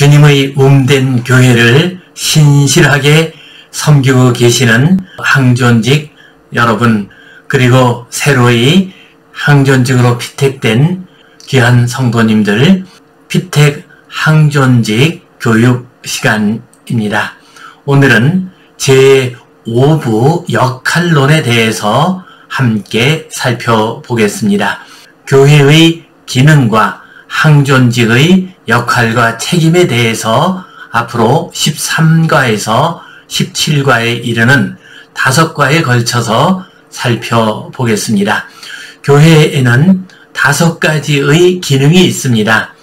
주님의 몸된 교회를 신실하게 섬기고 계시는 항존직 여러분, 그리고 새로이 항존직으로 피택된 귀한 성도님들, 피택 항존직 교육 시간입니다. 오늘은 제5부 역할론에 대해서 함께 살펴보겠습니다. 교회의 기능과 항존직의 역할과 책임에 대해서 앞으로 13과에서 17과에 이르는 5과에 걸쳐서 살펴보겠습니다. 교회에는 5가지의 기능이 있습니다.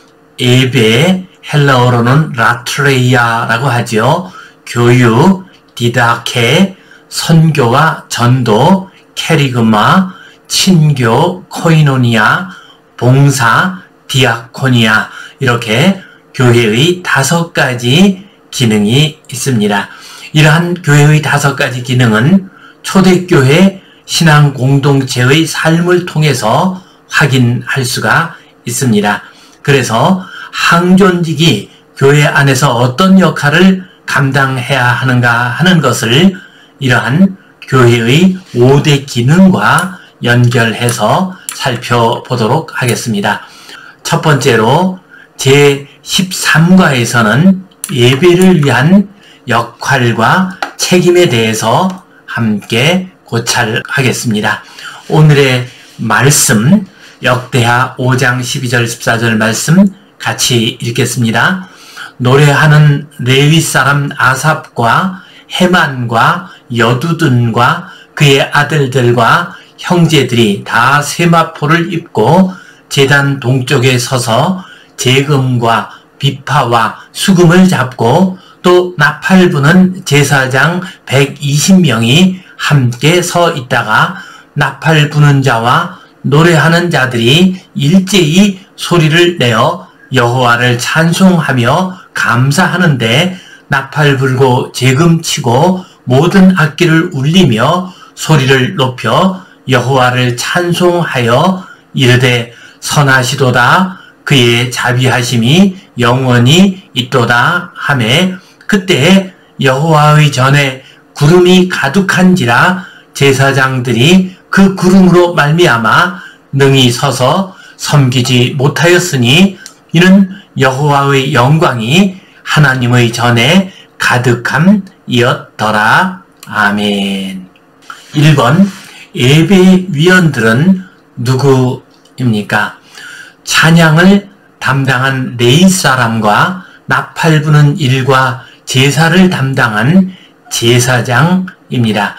예배, 헬라어로는 라트레이아라고 하죠. 교육, 디다케, 선교와 전도, 캐리그마, 친교, 코이노니아, 봉사, 디아코니아, 이렇게 교회의 5가지 기능이 있습니다. 이러한 교회의 5가지 기능은 초대교회 신앙 공동체의 삶을 통해서 확인할 수가 있습니다. 그래서 항존직이 교회 안에서 어떤 역할을 감당해야 하는가 하는 것을 이러한 교회의 5대 기능과 연결해서 살펴보도록 하겠습니다. 첫 번째로 제13과에서는 예배를 위한 역할과 책임에 대해서 함께 고찰하겠습니다. 오늘의 말씀, 역대하 5장 12절 14절 말씀 같이 읽겠습니다. 노래하는 레위 사람 아삽과 헤만과 여두둔과 그의 아들들과 형제들이 다 세마포를 입고 제단 동쪽에 서서 재금과 비파와 수금을 잡고 또 나팔 부는 제사장 120명이 함께 서 있다가 나팔 부는 자와 노래하는 자들이 일제히 소리를 내어 여호와를 찬송하며 감사하는데 나팔 불고 재금 치고 모든 악기를 울리며 소리를 높여 여호와를 찬송하여 이르되 선하시도다 그의 자비하심이 영원히 있도다 하매 그때 여호와의 전에 구름이 가득한지라 제사장들이 그 구름으로 말미암아 능히 서서 섬기지 못하였으니 이는 여호와의 영광이 하나님의 전에 가득함이었더라. 아멘. 1번 예배위원들은 누구입니까? 찬양을 담당한 레위 사람과 나팔 부는 일과 제사를 담당한 제사장입니다.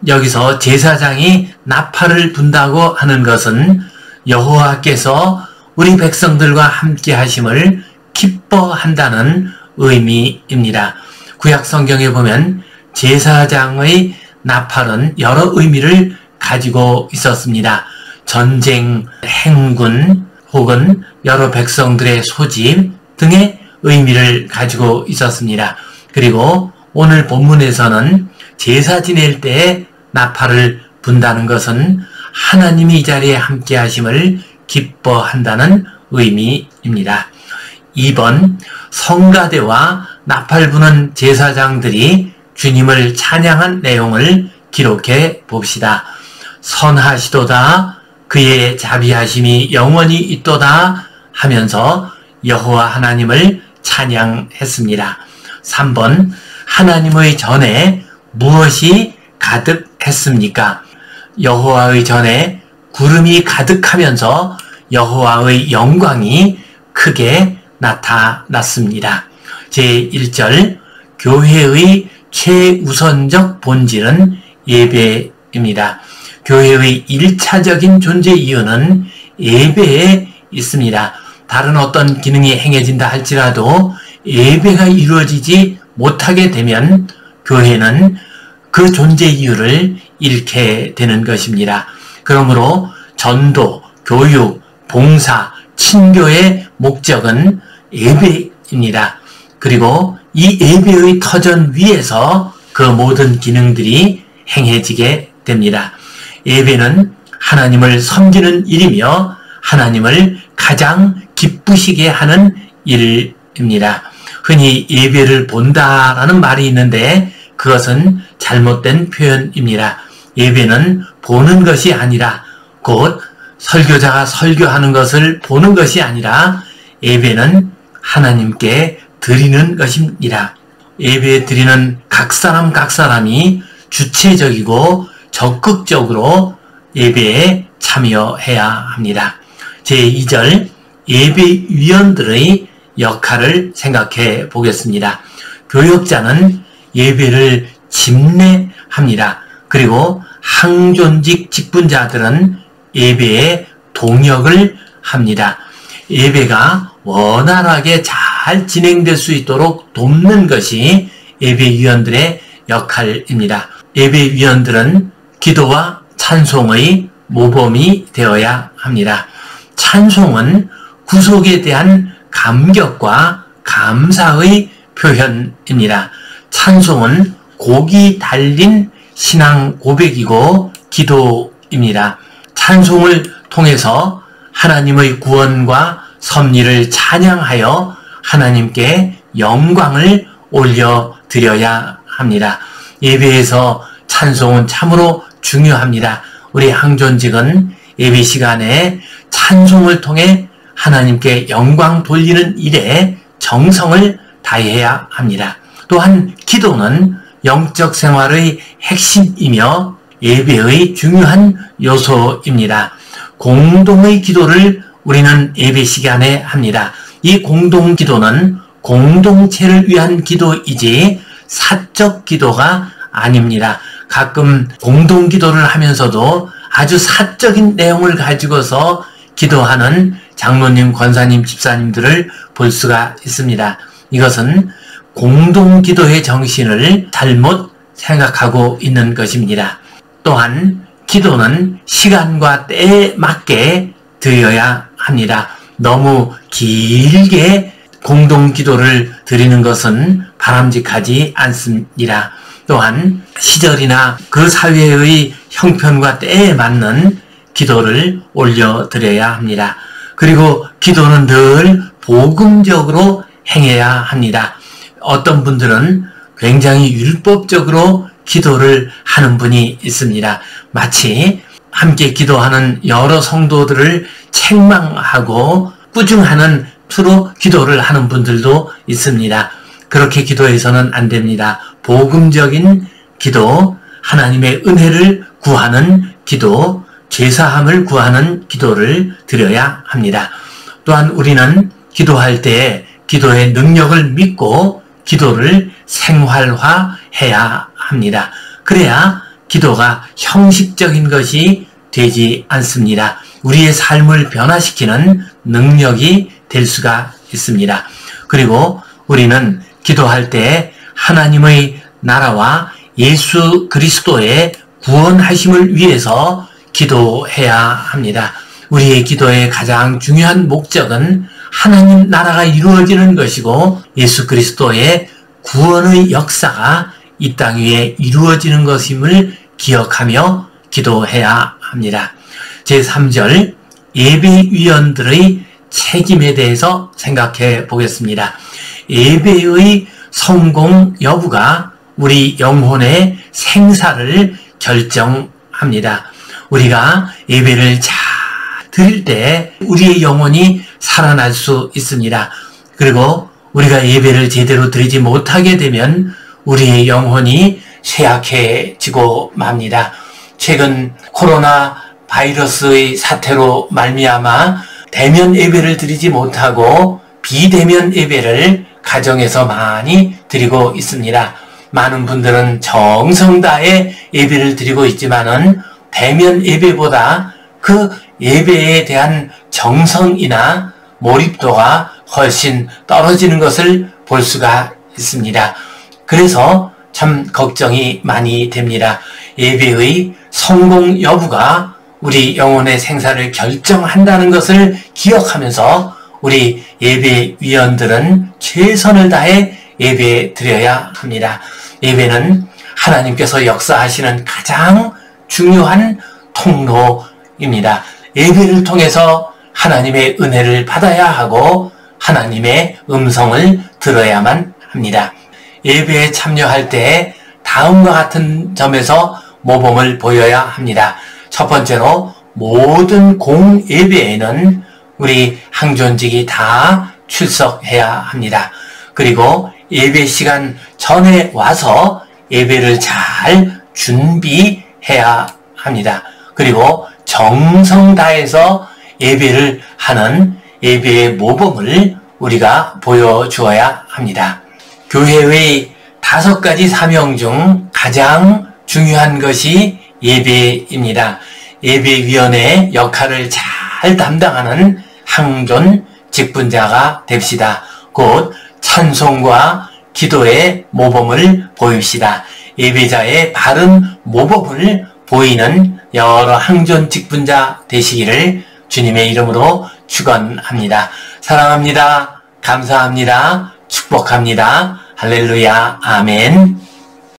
여기서 제사장이 나팔을 분다고 하는 것은 여호와께서 우리 백성들과 함께 하심을 기뻐한다는 의미입니다. 구약 성경에 보면 제사장의 나팔은 여러 의미를 가지고 있었습니다. 전쟁, 행군, 혹은 여러 백성들의 소집 등의 의미를 가지고 있었습니다. 그리고 오늘 본문에서는 제사 지낼 때에 나팔을 분다는 것은 하나님이 이 자리에 함께 하심을 기뻐한다는 의미입니다. 2번 성가대와 나팔 부는 제사장들이 주님을 찬양한 내용을 기록해 봅시다. 선하시도다 그의 자비하심이 영원히 있도다 하면서 여호와 하나님을 찬양했습니다. 3번 하나님의 전에 무엇이 가득했습니까? 여호와의 전에 구름이 가득하면서 여호와의 영광이 크게 나타났습니다. 제1절 교회의 최우선적 본질은 예배입니다. 교회의 1차적인 존재 이유는 예배에 있습니다. 다른 어떤 기능이 행해진다 할지라도 예배가 이루어지지 못하게 되면 교회는 그 존재 이유를 잃게 되는 것입니다. 그러므로 전도, 교육, 봉사, 친교의 목적은 예배입니다. 그리고 이 예배의 터전 위에서 그 모든 기능들이 행해지게 됩니다. 예배는 하나님을 섬기는 일이며 하나님을 가장 기쁘시게 하는 일입니다. 흔히 예배를 본다라는 말이 있는데 그것은 잘못된 표현입니다. 예배는 보는 것이 아니라 곧 설교자가 설교하는 것을 보는 것이 아니라 예배는 하나님께 드리는 것입니다. 예배 드리는 각 사람이 주체적이고 적극적으로 예배에 참여해야 합니다. 제2절 예배위원들의 역할을 생각해 보겠습니다. 교역자는 예배를 집례합니다. 그리고 항존직 직분자들은 예배에 동역을 합니다. 예배가 원활하게 잘 진행될 수 있도록 돕는 것이 예배위원들의 역할입니다. 예배위원들은 기도와 찬송의 모범이 되어야 합니다. 찬송은 구속에 대한 감격과 감사의 표현입니다. 찬송은 곡이 달린 신앙 고백이고 기도입니다. 찬송을 통해서 하나님의 구원과 섭리를 찬양하여 하나님께 영광을 올려드려야 합니다. 예배에서 찬송은 참으로 중요합니다. 우리 항존직은 예배 시간에 찬송을 통해 하나님께 영광 돌리는 일에 정성을 다해야 합니다. 또한 기도는 영적 생활의 핵심이며 예배의 중요한 요소입니다. 공동의 기도를 우리는 예배 시간에 합니다. 이 공동 기도는 공동체를 위한 기도이지 사적 기도가 아닙니다. 가끔 공동 기도를 하면서도 아주 사적인 내용을 가지고서 기도하는 장로님, 권사님, 집사님들을 볼 수가 있습니다. 이것은 공동 기도의 정신을 잘못 생각하고 있는 것입니다. 또한 기도는 시간과 때에 맞게 드려야 합니다. 너무 길게 공동 기도를 드리는 것은 바람직하지 않습니다. 또한 시절이나 그 사회의 형편과 때에 맞는 기도를 올려드려야 합니다. 그리고 기도는 늘 복음적으로 행해야 합니다. 어떤 분들은 굉장히 율법적으로 기도를 하는 분이 있습니다. 마치 함께 기도하는 여러 성도들을 책망하고 꾸중하는 투로 기도를 하는 분들도 있습니다. 그렇게 기도해서는 안 됩니다. 복음적인 기도, 하나님의 은혜를 구하는 기도, 죄사함을 구하는 기도를 드려야 합니다. 또한 우리는 기도할 때 기도의 능력을 믿고 기도를 생활화해야 합니다. 그래야 기도가 형식적인 것이 되지 않습니다. 우리의 삶을 변화시키는 능력이 될 수가 있습니다. 그리고 우리는 기도할 때 하나님의 나라와 예수 그리스도의 구원하심을 위해서 기도해야 합니다. 우리의 기도의 가장 중요한 목적은 하나님 나라가 이루어지는 것이고 예수 그리스도의 구원의 역사가 이 땅 위에 이루어지는 것임을 기억하며 기도해야 합니다. 제3절 예배위원들의 책임에 대해서 생각해 보겠습니다. 예배의 성공 여부가 우리 영혼의 생사를 결정합니다. 우리가 예배를 잘 드릴 때 우리의 영혼이 살아날 수 있습니다. 그리고 우리가 예배를 제대로 드리지 못하게 되면 우리의 영혼이 쇠약해지고 맙니다. 최근 코로나 바이러스의 사태로 말미암아 대면 예배를 드리지 못하고 비대면 예배를 가정에서 많이 드리고 있습니다. 많은 분들은 정성 다해 예배를 드리고 있지만은 대면 예배보다 그 예배에 대한 정성이나 몰입도가 훨씬 떨어지는 것을 볼 수가 있습니다. 그래서 참 걱정이 많이 됩니다. 예배의 성공 여부가 우리 영혼의 생사를 결정한다는 것을 기억하면서 우리 예배위원들은 최선을 다해 예배 드려야 합니다. 예배는 하나님께서 역사하시는 가장 중요한 통로입니다. 예배를 통해서 하나님의 은혜를 받아야 하고 하나님의 음성을 들어야만 합니다. 예배에 참여할 때 다음과 같은 점에서 모범을 보여야 합니다. 첫 번째로 모든 공예배에는 우리 항존직이 다 출석해야 합니다. 그리고 예배 시간 전에 와서 예배를 잘 준비해야 합니다. 그리고 정성 다해서 예배를 하는 예배의 모범을 우리가 보여주어야 합니다. 교회의 5가지 사명 중 가장 중요한 것이 예배입니다. 예배위원회의 역할을 잘 담당하는 항존 직분자가 됩시다. 곧 찬송과 기도의 모범을 보입시다. 예배자의 바른 모범을 보이는 여러 항존 직분자 되시기를 주님의 이름으로 축원합니다. 사랑합니다. 감사합니다. 축복합니다. 할렐루야. 아멘.